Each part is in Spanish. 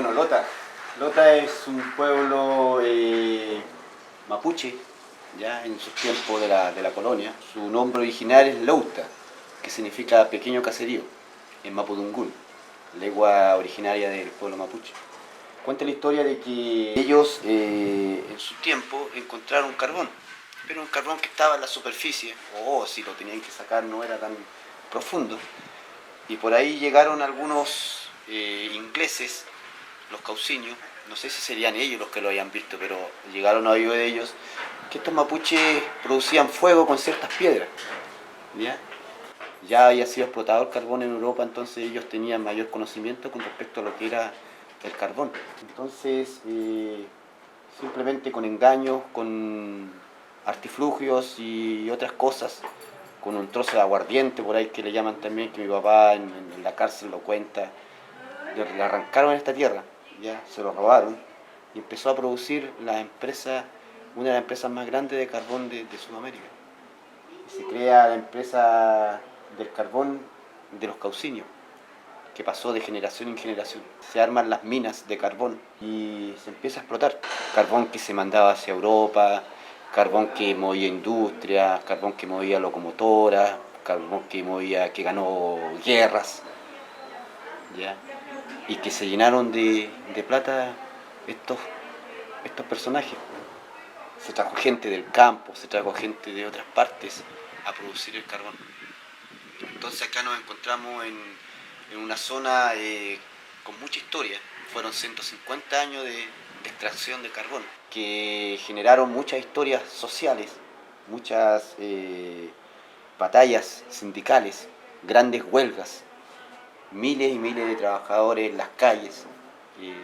Bueno, Lota. Lota es un pueblo mapuche, ya en sus tiempos de la colonia. Su nombre original es Lauta, que significa pequeño caserío, en Mapudungún, lengua originaria del pueblo mapuche. Cuenta la historia de que ellos en su tiempo encontraron carbón, pero un carbón que estaba en la superficie, o si lo tenían que sacar no era tan profundo. Y por ahí llegaron algunos ingleses, los cauciños, no sé si serían ellos los que lo hayan visto, pero llegaron a oído de ellos que estos mapuches producían fuego con ciertas piedras. ¿Ya? Ya había sido explotado el carbón en Europa, entonces ellos tenían mayor conocimiento con respecto a lo que era el carbón. Entonces, simplemente con engaños, con artilugios y otras cosas, con un trozo de aguardiente por ahí que le llaman también, que mi papá en la cárcel lo cuenta, le arrancaron esta tierra, ya se lo robaron y empezó a producir la empresa, una de las empresas más grandes de carbón de Sudamérica. Y se crea la empresa del carbón de los cauciños, que pasó de generación en generación. Se arman las minas de carbón y se empieza a explotar. Carbón que se mandaba hacia Europa, carbón que movía industria, carbón que movía locomotoras, carbón que movía, que ganó guerras, ¿ya? Y que se llenaron de plata estos, estos personajes. Se trajo gente del campo, se trajo gente de otras partes a producir el carbón. Entonces acá nos encontramos en una zona con mucha historia. Fueron 150 años de extracción de carbón, que generaron muchas historias sociales, muchas batallas sindicales, grandes huelgas, miles y miles de trabajadores en las calles.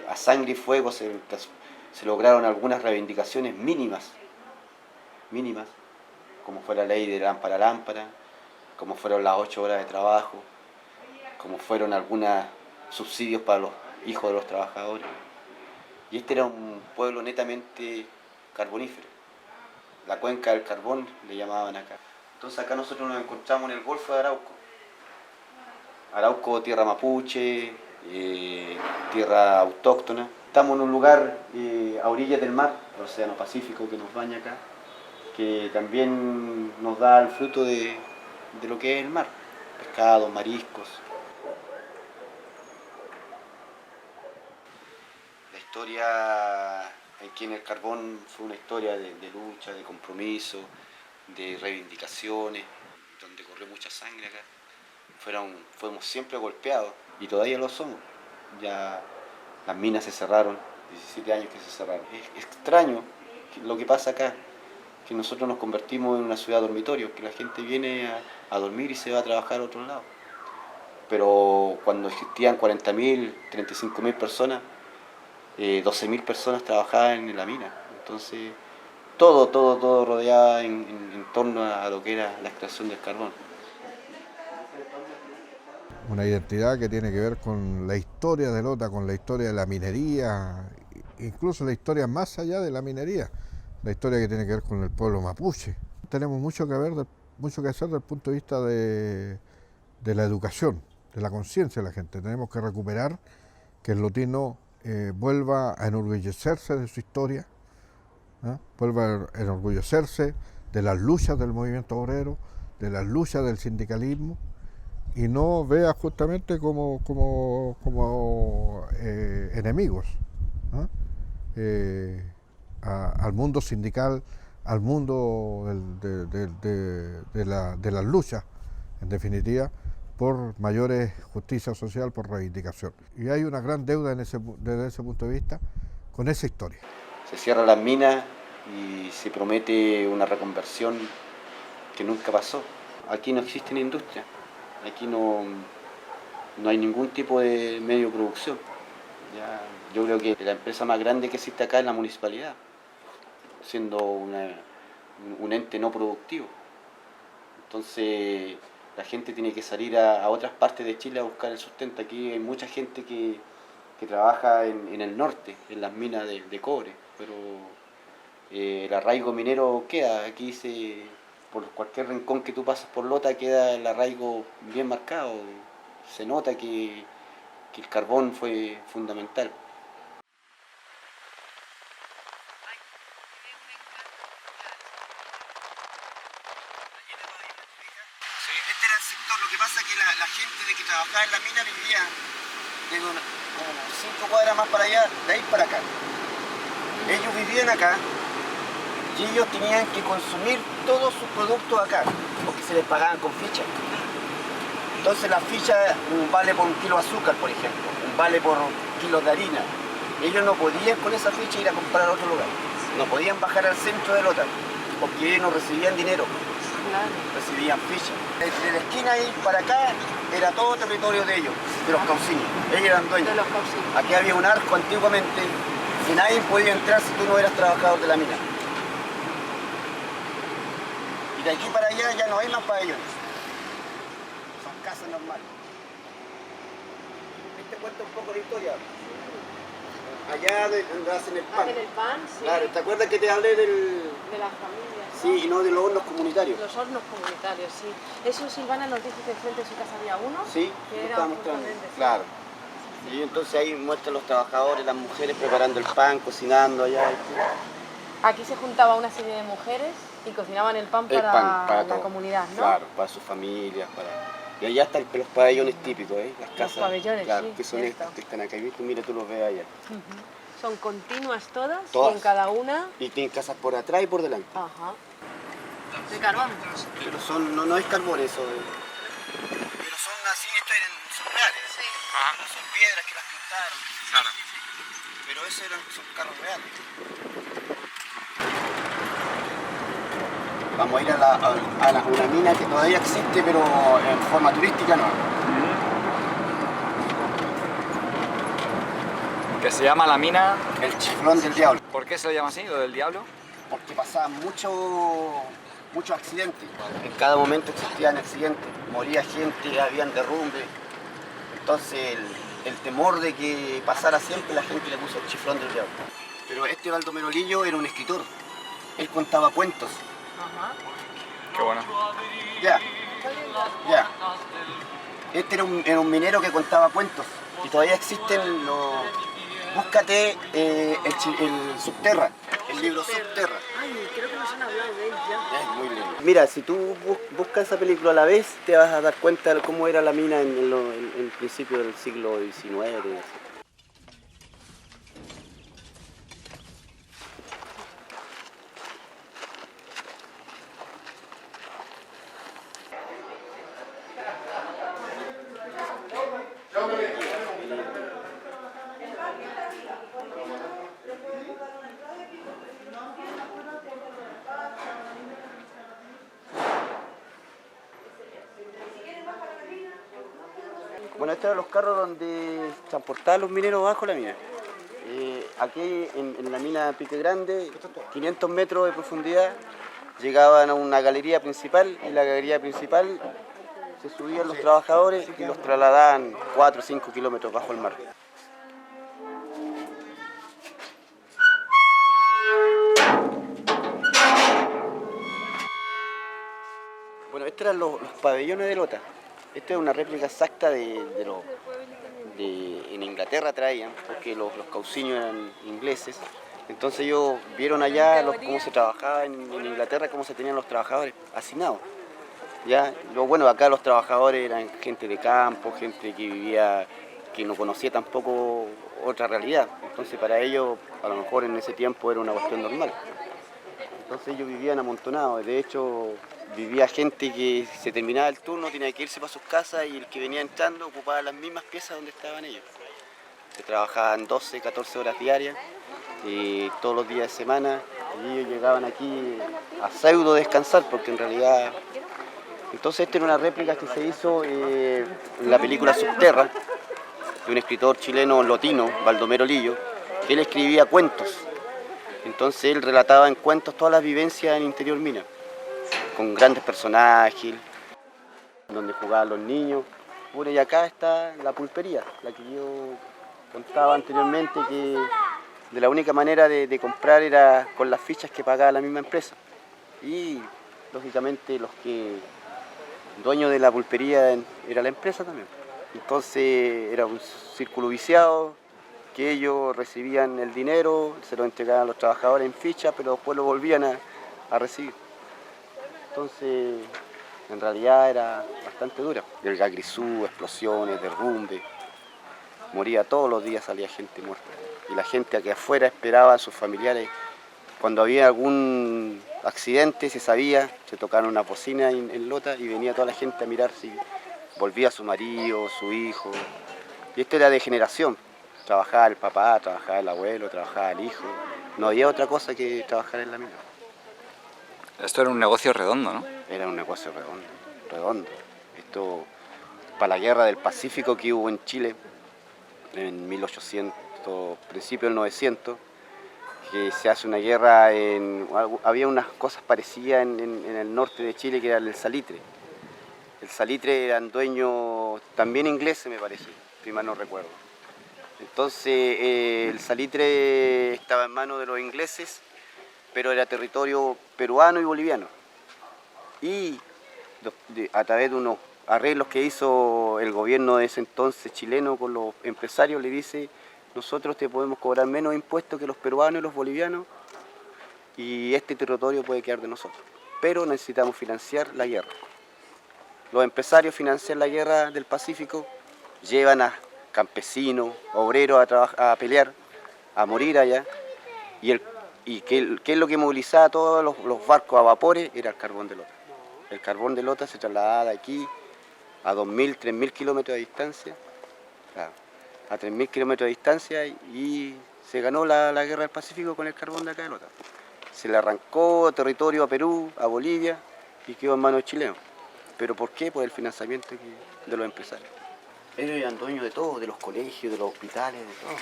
A sangre y fuego se lograron algunas reivindicaciones mínimas, como fue la ley de lámpara a lámpara, como fueron las 8 horas de trabajo, como fueron algunos subsidios para los hijos de los trabajadores. Y este era un pueblo netamente carbonífero. La cuenca del carbón le llamaban acá. Entonces acá nosotros nos encontramos en el Golfo de Arauco. Arauco, tierra mapuche, tierra autóctona. Estamos en un lugar a orillas del mar, el Océano Pacífico que nos baña acá, que también nos da el fruto de lo que es el mar, pescados, mariscos. La historia aquí en el carbón fue una historia de lucha, de compromiso, de reivindicaciones, donde corrió mucha sangre acá. Fuimos siempre golpeados y todavía lo somos. Ya las minas se cerraron, 17 años que se cerraron. Es extraño lo que pasa acá, que nosotros nos convertimos en una ciudad dormitorio, que la gente viene a dormir y se va a trabajar a otro lado. Pero cuando existían 40.000, 35.000 personas, 12.000 personas trabajaban en la mina. Entonces, todo rodeaba en torno a lo que era la extracción del carbón. Una identidad que tiene que ver con la historia de Lota, con la historia de la minería, incluso la historia más allá de la minería, la historia que tiene que ver con el pueblo mapuche. Tenemos mucho que ver, mucho que hacer desde el punto de vista de la educación, de la conciencia de la gente. Tenemos que recuperar que el lotino vuelva a enorgullecerse de su historia, ¿no? Vuelva a enorgullecerse de las luchas del movimiento obrero, de las luchas del sindicalismo, y no vea justamente como enemigos, ¿no? Al mundo sindical, al mundo de las luchas, en definitiva, por mayores justicia social, por reivindicación. Y hay una gran deuda desde ese punto de vista con esa historia. Se cierran las minas y se promete una reconversión que nunca pasó. Aquí no existe industria, aquí no hay ningún tipo de medio de producción. Ya, yo creo que la empresa más grande que existe acá es la municipalidad, siendo un ente no productivo. Entonces la gente tiene que salir a otras partes de Chile a buscar el sustento. Aquí hay mucha gente que trabaja en el norte, en las minas de cobre, pero el arraigo minero queda. Aquí por cualquier rincón que tú pasas por Lota queda el arraigo bien marcado. Se nota que el carbón fue fundamental. era el sector. Lo que pasa es que la gente de que trabajaba en la mina vivía de como 5 cuadras más para allá, de ahí para acá. Ellos vivían acá y ellos tenían que consumir todos sus productos acá, porque se les pagaban con fichas. Entonces la ficha vale por un kilo de azúcar, por ejemplo, vale por kilos de harina. Ellos no podían con esa ficha ir a comprar a otro lugar. No podían bajar al centro de Lota, porque ellos no recibían dinero, recibían fichas. Desde la esquina ahí para acá era todo territorio de ellos, de los cauciños. Ellos eran dueños. De los cauciños. Aquí había un arco antiguamente que nadie podía entrar si tú no eras trabajador de la mina. Y de aquí para allá ya no hay más pabellones. Son casas normales. Te cuento un poco la historia. Allá donde hacen el pan. Hacen el pan, sí. Claro, ¿te acuerdas que te hablé del...? De las familias, ¿no? Sí, y no de los hornos comunitarios. Los hornos comunitarios, sí. Eso Silvana nos dice que frente a su casa había uno. Sí, que lo era estaba mostrando. justamente, sí. Claro. Y entonces ahí muestran los trabajadores, las mujeres preparando el pan, cocinando allá. Aquí se juntaba una serie de mujeres y cocinaban el pan El para, pan, para la todo. comunidad, ¿no? Claro, para sus familias, para... Y allá están los pabellones típicos, las casas. pabellones, claro, sí, que son cierto. estas que están acá. Y tú, mira, tú los ves allá. Son continuas todas, Todas. y en cada una... Y tienen casas por atrás y por delante. Ajá. De carbón. Pero son, no es carbón eso. Pero son así, son reales. Sí. No son piedras que las pintaron. Claro. Pero esos son carros reales. Vamos a ir a una mina que todavía existe, pero en forma turística no. Que se llama la mina. El Chiflón del Diablo. ¿Por qué se le llama así, lo del diablo? Porque pasaban muchos accidentes. En cada momento existían accidentes. Moría gente, habían derrumbes. Entonces el temor de que pasara siempre, la gente le puso el Chiflón del Diablo. Pero este Baldomero Lillo era un escritor. Él contaba cuentos. Ajá. Qué bueno. Ya. Este era un minero que contaba cuentos. Y todavía existen los... Búscate el Subterra, el libro Subterra. Ay, creo que nos han hablado de él ya. Es muy lindo. Mira, si tú buscas esa película a la vez, te vas a dar cuenta de cómo era la mina en el principio del siglo XIX. Bueno, estos eran los carros donde transportaban los mineros bajo la mina. Aquí en la mina Pique Grande, 500 metros de profundidad, llegaban a una galería principal y la galería principal se subían los trabajadores y los trasladaban 4 o 5 kilómetros bajo el mar. Bueno, estos eran los pabellones de Lota. Esta es una réplica exacta en Inglaterra traían, porque los cauciños eran ingleses. Entonces ellos vieron allá cómo se trabajaba en Inglaterra, cómo se tenían los trabajadores asignados. ¿Ya? Bueno, acá los trabajadores eran gente de campo, gente que vivía, que no conocía tampoco otra realidad. Entonces para ellos, a lo mejor en ese tiempo era una cuestión normal. Entonces ellos vivían amontonados. De hecho, vivía gente que se terminaba el turno, tenía que irse para sus casas y el que venía entrando ocupaba las mismas piezas donde estaban ellos. Que trabajaban 12, 14 horas diarias, todos los días de semana, y ellos llegaban aquí a pseudo descansar, porque en realidad... Entonces esta era una réplica que se hizo en la película Subterra, de un escritor chileno lotino, Baldomero Lillo, que él escribía cuentos. Entonces él relataba en cuentos todas las vivencias en Interior Mina, con grandes personajes, donde jugaban los niños. Bueno, y acá está la pulpería, la que yo contaba anteriormente, que de la única manera de comprar era con las fichas que pagaba la misma empresa. Y lógicamente dueño de la pulpería era la empresa también. Entonces era un círculo viciado, que ellos recibían el dinero, se lo entregaban a los trabajadores en ficha, pero después lo volvían a recibir. Entonces En realidad era bastante dura. El gas grisú, explosiones, derrumbe. Moría todos los días, salía gente muerta. Y la gente aquí afuera esperaba a sus familiares. Cuando había algún accidente, se sabía, se tocaron una bocina en Lota y venía toda la gente a mirar si volvía su marido, su hijo. Y esto era de generación. Trabajaba el papá, trabajaba el abuelo, trabajaba el hijo. No había otra cosa que trabajar en la mina. Esto era un negocio redondo, ¿no? Era un negocio redondo, redondo. Esto, para la guerra del Pacífico que hubo en Chile, en 1800, principio del 900, que se hace una guerra había unas cosas parecidas en el norte de Chile que era el salitre. El salitre eran dueños también ingleses, me parece, si mal no recuerdo. Entonces el salitre estaba en manos de los ingleses, pero era territorio peruano y boliviano. Y a través de unos arreglos que hizo el gobierno de ese entonces chileno con los empresarios, le dice: nosotros te podemos cobrar menos impuestos que los peruanos y los bolivianos y este territorio puede quedar de nosotros. Pero necesitamos financiar la guerra. Los empresarios financian la guerra del Pacífico, llevan a campesinos, obreros a pelear, a morir allá. ¿Y qué es lo que movilizaba a todos los barcos a vapores? Era el carbón de Lota. El carbón de Lota se trasladaba de aquí a 2.000, 3.000 kilómetros de distancia, a 3.000 kilómetros de distancia, y se ganó la guerra del Pacífico con el carbón de acá de Lota. Se le arrancó territorio a Perú, a Bolivia, y quedó en manos de chilenos. ¿Pero por qué? Por el financiamiento de los empresarios. Ellos eran dueños de todo, de los colegios, de los hospitales, de todo.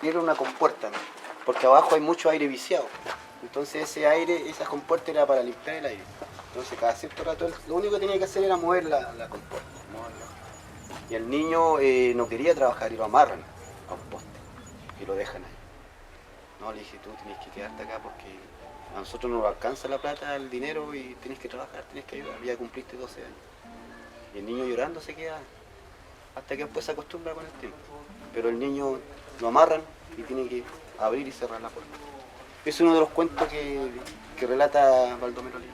Y era una compuerta, ¿no? Porque abajo hay mucho aire viciado. Entonces ese aire, esa compuerta era para limpiar el aire. Entonces cada cierto rato lo único que tenía que hacer era mover la compuerta. Y el niño no quería trabajar y lo amarran a un poste y lo dejan ahí. No, le dije: tú tienes que quedarte acá porque a nosotros no nos alcanza la plata, el dinero, y tienes que trabajar, tienes que ayudar. Ya cumpliste 12 años. Y el niño llorando se queda hasta que después se acostumbra con el tiempo. Pero el niño lo amarran y tiene que abrir y cerrar la puerta. Es uno de los cuentos que relata Baldomero Lima.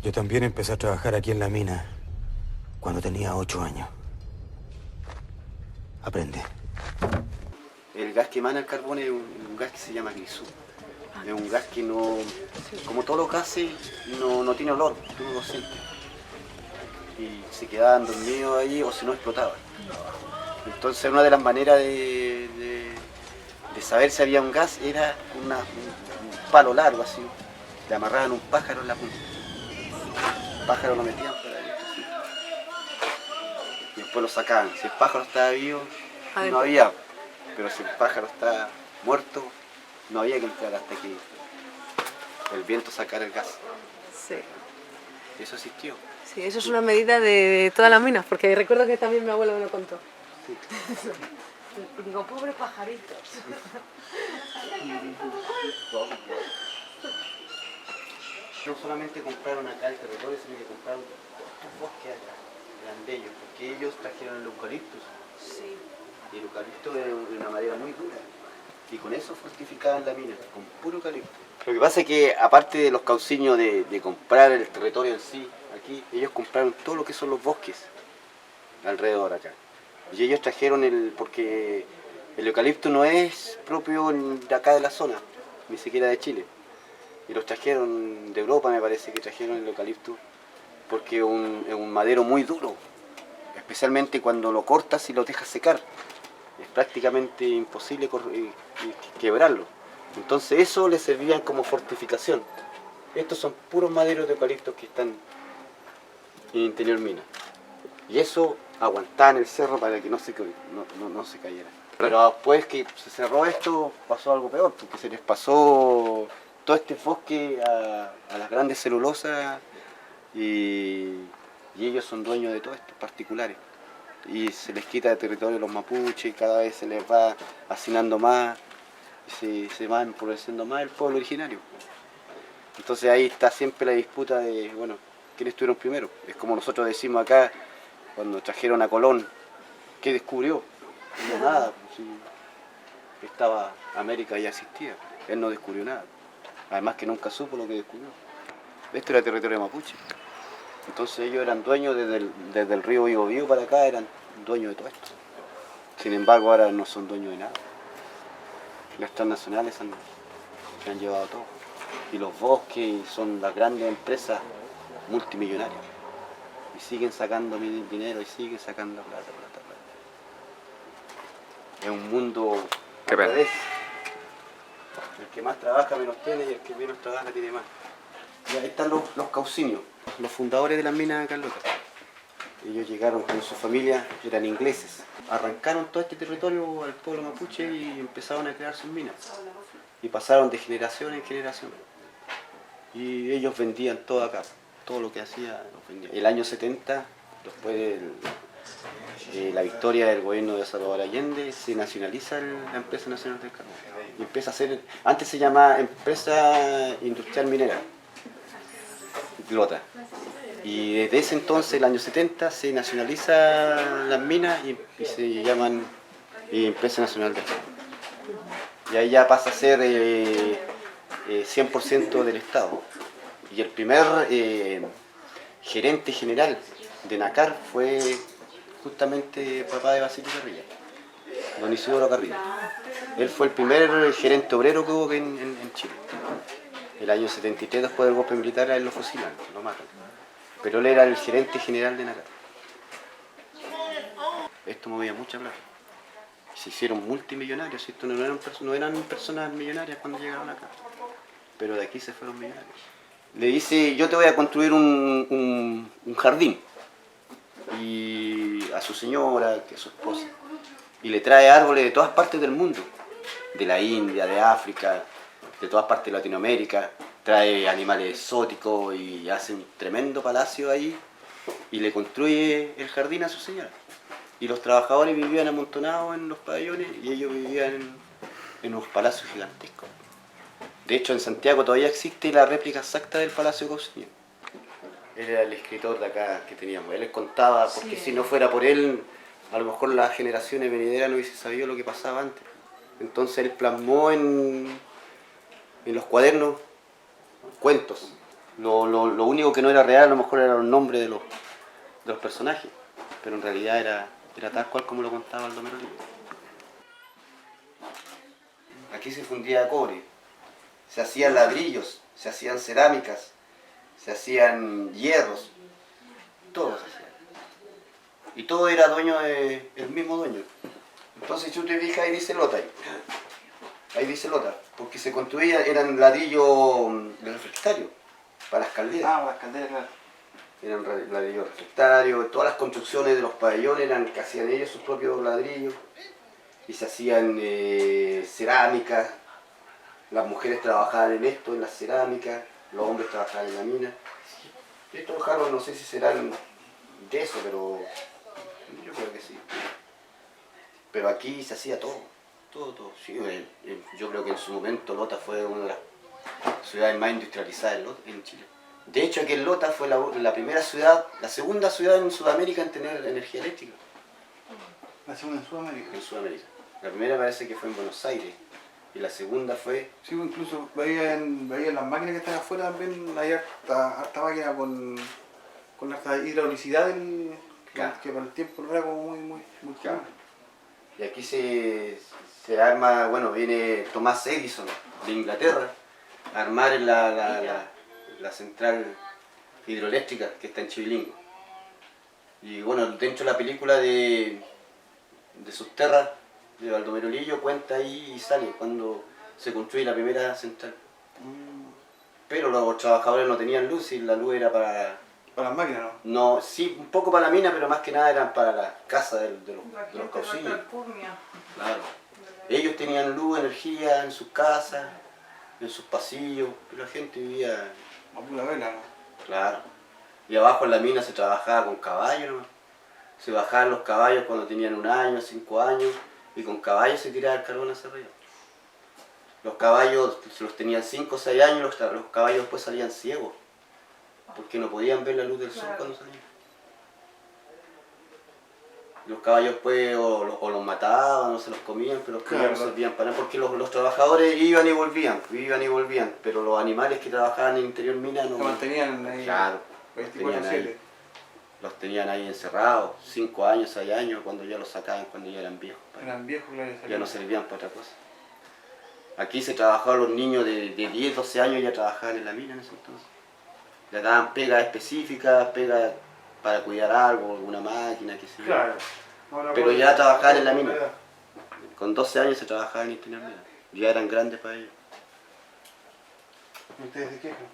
Yo también empecé a trabajar aquí en la mina cuando tenía 8 años. Aprende. El gas que emana el carbón es un gas que se llama grisú. Es un gas que no, como todos los gases, no tiene olor, tú no lo sientes. Y se quedaban dormidos ahí o si no explotaban. Entonces una de las maneras de saber si había un gas era un palo largo así. Le amarraban un pájaro en la punta. El pájaro lo metían por adentro así. Y después lo sacaban. Si el pájaro estaba vivo, no había. Pero si el pájaro está muerto, no había que entrar hasta que el viento sacara el gas. Sí. Eso existió. Sí, eso es una medida de todas las minas, porque recuerdo que también mi abuelo me lo contó. Sí. Y digo, pobre pajaritos. No solamente compraron acá el territorio, sino que compraron estos bosques acá, eran de ellos, porque ellos trajeron el eucaliptus. Sí. Y el eucalipto es de una madera muy dura. Y con eso fortificaban la mina, con puro eucalipto. Lo que pasa es que, aparte de los cauciños de comprar el territorio en sí, aquí, ellos compraron todo lo que son los bosques alrededor acá. Y ellos trajeron porque el eucalipto no es propio de acá de la zona, ni siquiera de Chile. Y los trajeron de Europa, me parece que trajeron el eucalipto, porque es un madero muy duro, especialmente cuando lo cortas y lo dejas secar. Es prácticamente imposible quebrarlo. Entonces eso les servía como fortificación. Estos son puros maderos de eucalipto que están en el interior mina. Y eso aguantaban el cerro para que no se cayera. Pero después que se cerró esto, pasó algo peor, porque se les pasó todo este bosque a las grandes celulosas y ellos son dueños de todo esto, particulares. Y se les quita de territorio a los mapuches, y cada vez se les va hacinando más, y se va empobreciendo más el pueblo originario. Entonces ahí está siempre la disputa de, bueno, ¿quiénes estuvieron primero? Es como nosotros decimos acá, cuando trajeron a Colón, ¿qué descubrió? No, nada, pues, si América ya existía, él no descubrió nada. Además que nunca supo lo que descubrió. Esto era territorio mapuche. Entonces ellos eran dueños desde el río Biobío para acá, eran dueños de todo esto. Sin embargo, ahora no son dueños de nada. Las transnacionales se han llevado todo. Y los bosques son las grandes empresas multimillonarias. Y siguen sacando dinero y siguen sacando plata. Es un mundo Qué al pena. revés. El que más trabaja menos tiene y el que menos trabaja tiene más. Y ahí están los caucinios, los fundadores de las minas de Carlota. Ellos llegaron con su familia, eran ingleses. Arrancaron todo este territorio al pueblo mapuche y empezaron a crear sus minas. Y pasaron de generación en generación. Y ellos vendían todo acá, todo lo que hacía los vendían. El año 70, después de la victoria del gobierno de Salvador Allende, se nacionaliza la Empresa Nacional del Carbón. Y empieza a ser, antes se llamaba Empresa Industrial Minera, Lota. Y desde ese entonces, el año 70, se nacionaliza las minas y se llaman Empresa Nacional del Carbón. Y ahí ya pasa a ser 100% del Estado. Y el primer gerente general de NACAR fue justamente papá de Basilio Carrilla, don Isidoro Carrilla. Él fue el primer gerente obrero que hubo en Chile. El año 73, después del golpe militar, a él lo fusilan, lo matan. Pero él era el gerente general de NACAR. Esto movía mucha plata. Se hicieron multimillonarios, esto no eran personas millonarias cuando llegaron acá. Pero de aquí se fueron millonarios. Le dice, yo te voy a construir un jardín. Y a su señora, que es su esposa. Y le trae árboles de todas partes del mundo. De la India, de África, de todas partes de Latinoamérica. Trae animales exóticos y hace un tremendo palacio ahí. Y le construye el jardín a su señora. Y los trabajadores vivían amontonados en los pabellones y ellos vivían en unos palacios gigantescos. De hecho, en Santiago todavía existe la réplica exacta del Palacio Cauciño. Él era el escritor de acá que teníamos. Él les contaba, porque si no fuera por él, a lo mejor las generaciones venideras no hubiese sabido lo que pasaba antes. Entonces él plasmó en los cuadernos cuentos. Lo único que no era real a lo mejor eran los nombres de los personajes, pero en realidad era tal cual como lo contaba Baldomero Lima. Aquí se fundía cobre, se hacían ladrillos, se hacían cerámicas, se hacían hierros, todo se hacía. Y todo era dueño del mismo dueño. Entonces si tú te fijas, ahí dice Lota. Ahí dice Lota, porque se construía, eran ladrillos de refractario, para las calderas. Ah, las calderas, claro. Eran ladrillos refractarios, todas las construcciones de los pabellones eran que hacían ellos sus propios ladrillos. Y se hacían cerámicas, las mujeres trabajaban en esto, en la cerámica, los hombres trabajaban en la mina. Estos jarros no sé si serán de eso, pero yo creo que sí. Pero aquí se hacía todo. Sí, yo creo que en su momento Lota fue una de las ciudades más industrializadas en Chile. De hecho, aquí en Lota fue la primera ciudad, la segunda ciudad en Sudamérica en tener energía eléctrica. La segunda en Sudamérica. En Sudamérica. La primera parece que fue en Buenos Aires y la segunda fue... Sí, pues, incluso veía en las máquinas que están afuera también, hay harta máquina con harta hidrolicidad Claro. que para el tiempo no era como muy Claro. común. Y aquí se arma, bueno, viene Thomas Edison de Inglaterra a armar la central hidroeléctrica que está en Chivilingo. Y bueno, dentro de la película de Subterra, de Baldomero Lillo, cuenta ahí y sale cuando se construye la primera central. Pero los trabajadores no tenían luz y la luz era para... Para las máquinas, ¿no? No, sí, un poco para la mina, pero más que nada eran para la casa de los cauciños. Claro. Ellos tenían luz, energía en sus casas, en sus pasillos, pero la gente vivía... A pura vela, ¿no? Claro. Y abajo en la mina se trabajaba con caballos, ¿no? Se bajaban los caballos cuando tenían 1 año, 5 años, y con caballos se tiraba el carbón hacia arriba. Los caballos los tenían 5 o 6 años, los caballos después salían ciegos, porque no podían ver la luz del sol cuando salían. Los caballos pues o los mataban o se los comían, pero los caballos no servían para nada porque los trabajadores iban y volvían, pero los animales que trabajaban en el interior mina no... Se mantenían ahí. Claro, los tenían ahí encerrados, 5 años, 6 años, cuando ya los sacaban, cuando ya eran viejos. Eran viejos, claro. Ya no servían para otra cosa. Aquí se trabajaban los niños de 10, 12 años, ya trabajaban en la mina en ese entonces. Le daban pegas específicas, pegas para cuidar algo, alguna máquina, qué sé yo. Claro. Pero ya trabajaban en la mina. Con 12 años se trabajaba en el interior mina. Ya eran grandes para ellos. ¿Ustedes se quejan?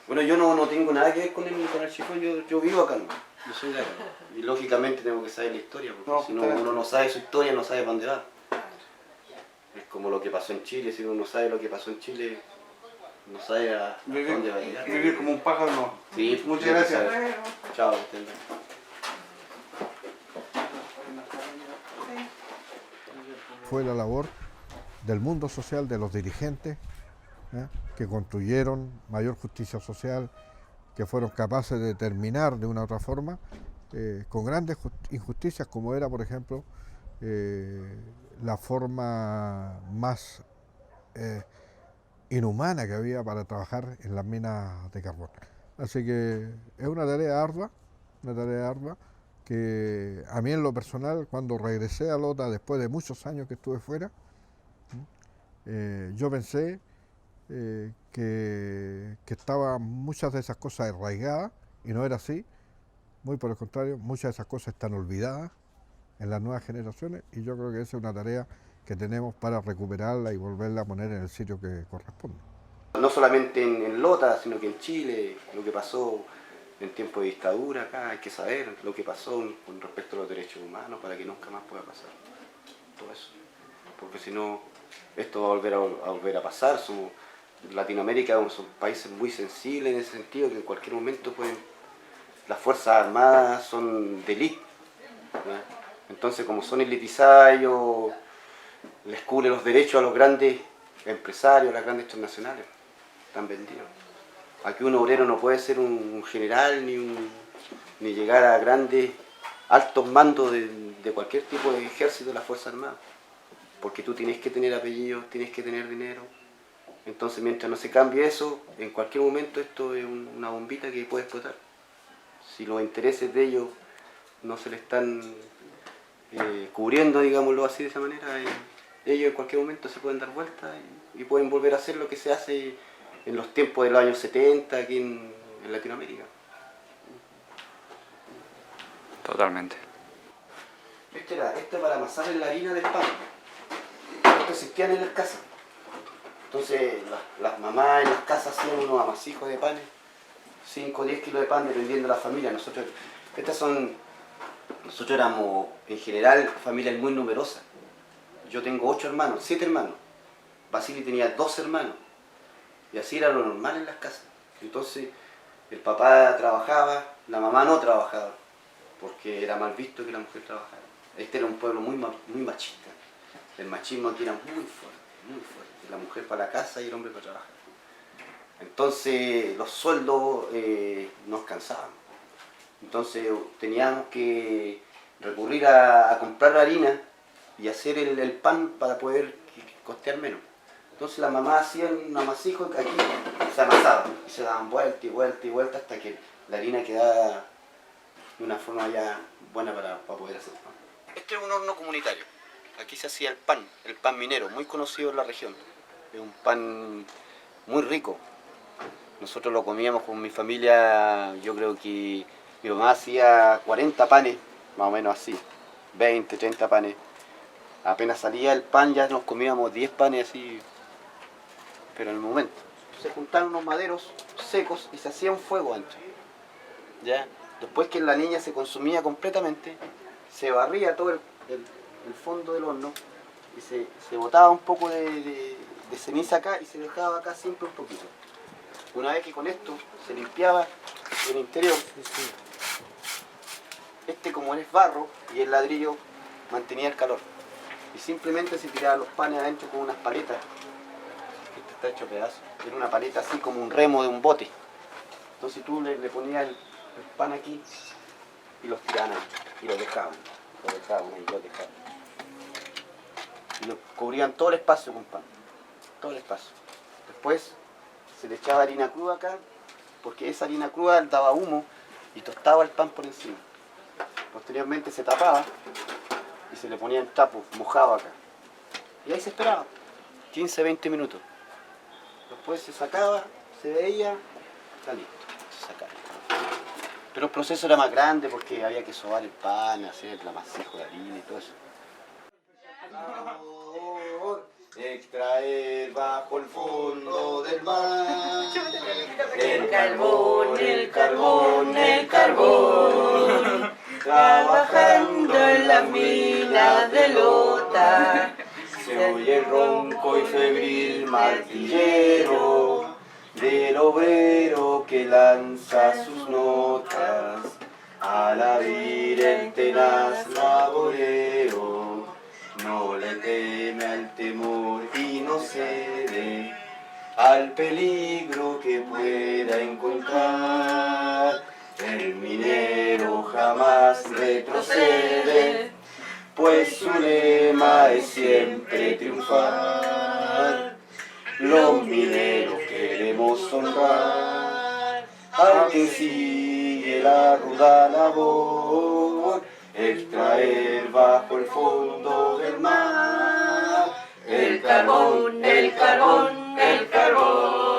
Bueno, yo no tengo nada que ver con el chifón, yo vivo acá, ¿no? Yo soy de acá. Y lógicamente tengo que saber la historia, porque si no uno no sabe su historia, no sabe para dónde va. Es como lo que pasó en Chile, si uno no sabe lo que pasó en Chile, no sabe a dónde va a llegar. Vivir como un pájaro, no. Sí, muchas gracias. Chao. Fue la labor del mundo social, de los dirigentes, que construyeron mayor justicia social, que fueron capaces de terminar de una u otra forma con grandes injusticias, como era, por ejemplo, la forma más inhumana que había para trabajar en las minas de carbón. Así que es una tarea ardua que a mí en lo personal, cuando regresé a Lota después de muchos años que estuve fuera, yo pensé que estaban muchas de esas cosas arraigadas, y no era así, muy por el contrario, muchas de esas cosas están olvidadas en las nuevas generaciones, y yo creo que esa es una tarea que tenemos para recuperarla y volverla a poner en el sitio que corresponde. No solamente en Lota, sino que en Chile, lo que pasó en tiempo de dictadura acá, hay que saber lo que pasó con respecto a los derechos humanos para que nunca más pueda pasar todo eso. Porque si no, esto va a volver a pasar. Latinoamérica son países muy sensibles en ese sentido, que en cualquier momento las Fuerzas Armadas son de élite, ¿verdad? Entonces, como son elitizadas, ellos les cubren los derechos a los grandes empresarios, a las grandes transnacionales, están vendidos. Aquí un obrero no puede ser un general ni llegar a grandes, altos mandos de cualquier tipo de ejército de las Fuerzas Armadas, porque tú tienes que tener apellidos, tienes que tener dinero. Entonces, mientras no se cambie eso, en cualquier momento esto es una bombita que puede explotar. Si los intereses de ellos no se le están cubriendo, digámoslo así, de esa manera, ellos en cualquier momento se pueden dar vuelta y pueden volver a hacer lo que se hace en los tiempos de los años 70 aquí en Latinoamérica. Totalmente. Esto para amasar la harina del pan. Esto existían en las casas. Entonces las mamás en las casas hacían unos amasijos de panes, 5 o 10 kilos de pan dependiendo de la familia. Nosotros éramos en general familias muy numerosas. Yo tengo 8 hermanos, 7 hermanos. Basili tenía 2 hermanos. Y así era lo normal en las casas. Entonces el papá trabajaba, la mamá no trabajaba, porque era mal visto que la mujer trabajara. Este era un pueblo muy machista. El machismo aquí era muy fuerte, muy fuerte. La mujer para la casa y el hombre para trabajar. Entonces los sueldos nos cansaban. Entonces teníamos que recurrir a comprar harina y hacer el pan para poder costear menos. Entonces la mamá hacía un amasijo que aquí se amasaba y se daban vuelta y vuelta y vuelta hasta que la harina quedaba de una forma ya buena para poder hacer pan. Este es un horno comunitario. Aquí se hacía el pan minero, muy conocido en la región. Es un pan muy rico. Nosotros lo comíamos con mi familia, yo creo que mi mamá hacía 40 panes, más o menos así, 20, 30 panes. Apenas salía el pan ya nos comíamos 10 panes así, pero en el momento. Se juntaron unos maderos secos y se hacía un fuego antes. ¿Ya? Después que la leña se consumía completamente, se barría todo el fondo del horno y se botaba un poco de ceniza acá y se dejaba acá siempre un poquito. Una vez que con esto se limpiaba el interior, como es barro y el ladrillo mantenía el calor. Y simplemente se tiraban los panes adentro con unas paletas. Este está hecho pedazo. Era una paleta así como un remo de un bote. Entonces tú le ponías el pan aquí y los tiraban ahí, y los dejaban ahí, los dejaban. Y lo cubrían todo el espacio con pan, todo el espacio. Después se le echaba harina cruda acá, porque esa harina cruda daba humo y tostaba el pan por encima. Posteriormente se tapaba y se le ponía en trapo mojado acá. Y ahí se esperaba, 15-20 minutos. Después se sacaba, se veía, está listo, se sacaba. Pero el proceso era más grande porque había que sobar el pan, hacer el amasijo de harina y todo eso. Extraer bajo el fondo del mar el carbón, el carbón, el carbón, trabajando en las minas de Lota. Se oye el ronco y febril martillero del obrero que lanza sus notas al abrir el tenaz laborero. No le teme al temor y no cede al peligro que pueda encontrar. El minero jamás retrocede, pues su lema es siempre triunfar. Los mineros queremos honrar al que sigue la ruda labor, extraer bajo el fondo del mar el carbón, el carbón, el carbón.